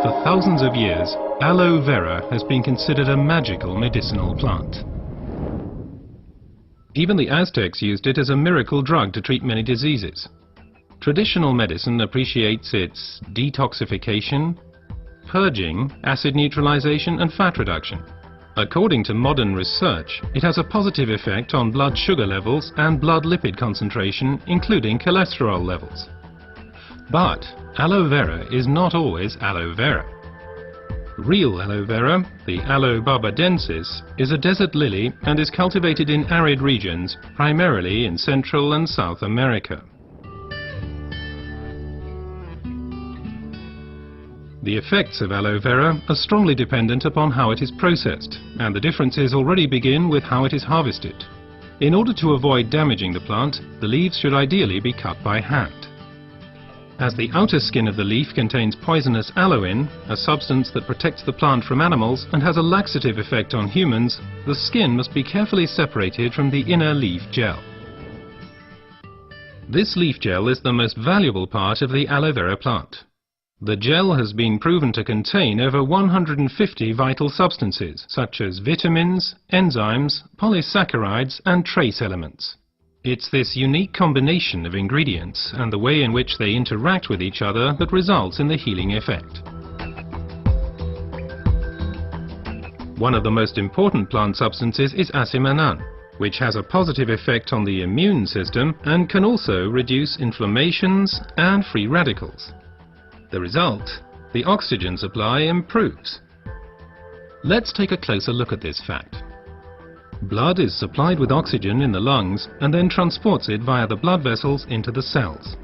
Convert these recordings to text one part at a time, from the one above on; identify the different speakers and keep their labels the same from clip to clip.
Speaker 1: For thousands of years, aloe vera has been considered a magical medicinal plant. Even the Aztecs used it as a miracle drug to treat many diseases. Traditional medicine appreciates its detoxification, purging, acid neutralization and fat reduction. According to modern research, it has a positive effect on blood sugar levels and blood lipid concentration, including cholesterol levels. But aloe vera is not always aloe vera. Real aloe vera, the Aloe barbadensis, is a desert lily and is cultivated in arid regions, primarily in Central and South America. The effects of aloe vera are strongly dependent upon how it is processed, and the differences already begin with how it is harvested. In order to avoid damaging the plant, the leaves should ideally be cut by hand. As the outer skin of the leaf contains poisonous aloin, a substance that protects the plant from animals and has a laxative effect on humans, the skin must be carefully separated from the inner leaf gel. This leaf gel is the most valuable part of the aloe vera plant. The gel has been proven to contain over 150 vital substances, such as vitamins, enzymes, polysaccharides and trace elements. It's this unique combination of ingredients and the way in which they interact with each other that results in the healing effect. One of the most important plant substances is asiminan, which has a positive effect on the immune system and can also reduce inflammations and free radicals. The result, the oxygen supply improves. Let's take a closer look at this fact. Blood is supplied with oxygen in the lungs and then transports it via the blood vessels into the cells.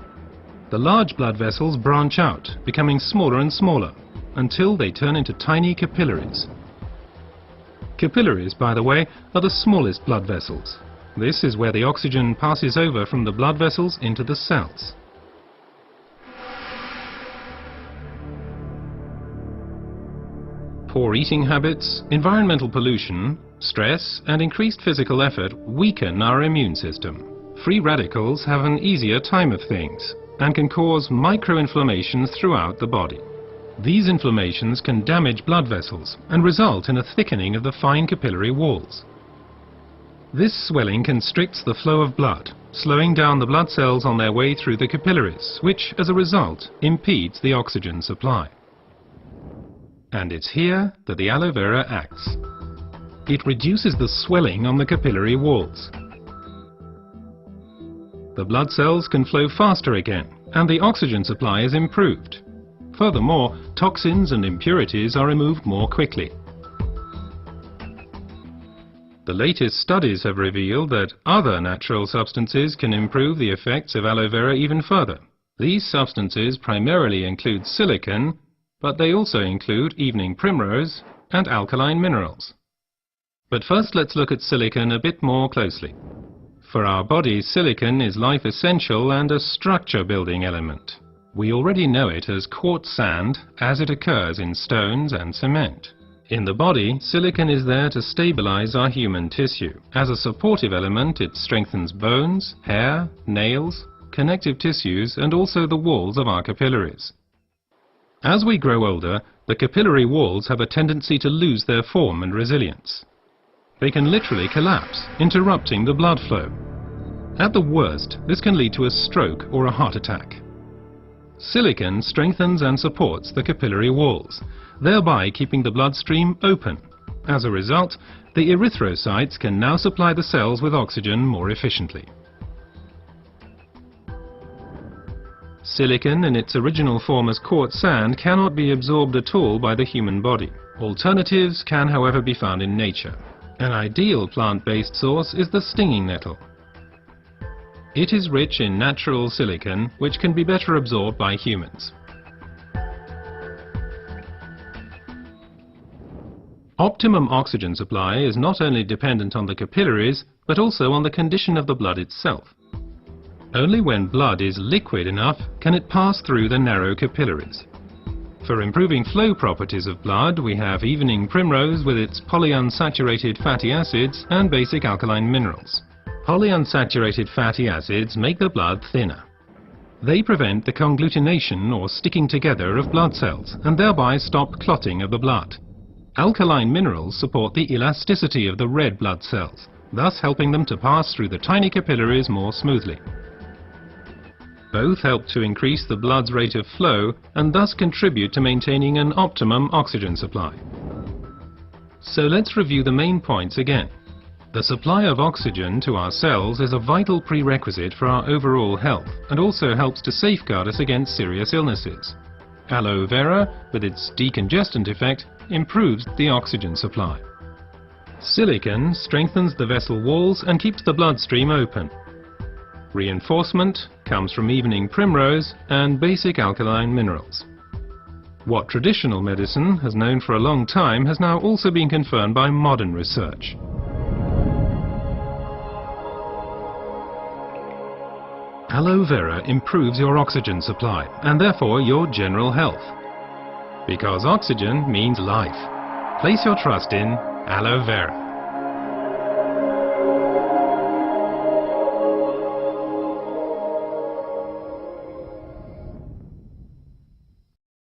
Speaker 1: The large blood vessels branch out, becoming smaller and smaller, until they turn into tiny capillaries. Capillaries, by the way, are the smallest blood vessels. This is where the oxygen passes over from the blood vessels into the cells. Poor eating habits, environmental pollution, stress and increased physical effort weaken our immune system. Free radicals have an easier time of things and can cause microinflammations throughout the body. These inflammations can damage blood vessels and result in a thickening of the fine capillary walls. This swelling constricts the flow of blood, slowing down the blood cells on their way through the capillaries, which, as a result, impedes the oxygen supply. And it's here that the aloe vera acts. It reduces the swelling on the capillary walls. The blood cells can flow faster again, and the oxygen supply is improved. Furthermore, toxins and impurities are removed more quickly. The latest studies have revealed that other natural substances can improve the effects of aloe vera even further. These substances primarily include silicon, but they also include evening primrose and alkaline minerals. But first let's look at silicon a bit more closely. For our bodies, silicon is life essential and a structure building element. We already know it as quartz sand as it occurs in stones and cement. In the body, silicon is there to stabilize our human tissue. As a supportive element, it strengthens bones, hair, nails, connective tissues and also the walls of our capillaries. As we grow older, the capillary walls have a tendency to lose their form and resilience. They can literally collapse, interrupting the blood flow. At the worst, this can lead to a stroke or a heart attack. Silicon strengthens and supports the capillary walls, thereby keeping the bloodstream open. As a result, the erythrocytes can now supply the cells with oxygen more efficiently. Silicon in its original form as quartz sand cannot be absorbed at all by the human body. Alternatives can, however, be found in nature. An ideal plant-based source is the stinging nettle. It is rich in natural silicon, which can be better absorbed by humans. Optimum oxygen supply is not only dependent on the capillaries, but also on the condition of the blood itself. Only when blood is liquid enough can it pass through the narrow capillaries. For improving flow properties of blood, we have evening primrose with its polyunsaturated fatty acids and basic alkaline minerals. Polyunsaturated fatty acids make the blood thinner. They prevent the conglutination or sticking together of blood cells and thereby stop clotting of the blood. Alkaline minerals support the elasticity of the red blood cells, thus helping them to pass through the tiny capillaries more smoothly. Both help to increase the blood's rate of flow and thus contribute to maintaining an optimum oxygen supply. So let's review the main points again. The supply of oxygen to our cells is a vital prerequisite for our overall health and also helps to safeguard us against serious illnesses. Aloe Vera, with its decongestant effect, improves the oxygen supply. Silicon strengthens the vessel walls and keeps the bloodstream open. Reinforcement comes from evening primrose and basic alkaline minerals. What traditional medicine has known for a long time has now also been confirmed by modern research. Aloe Vera improves your oxygen supply and therefore your general health. Because oxygen means life. Place your trust in Aloe Vera.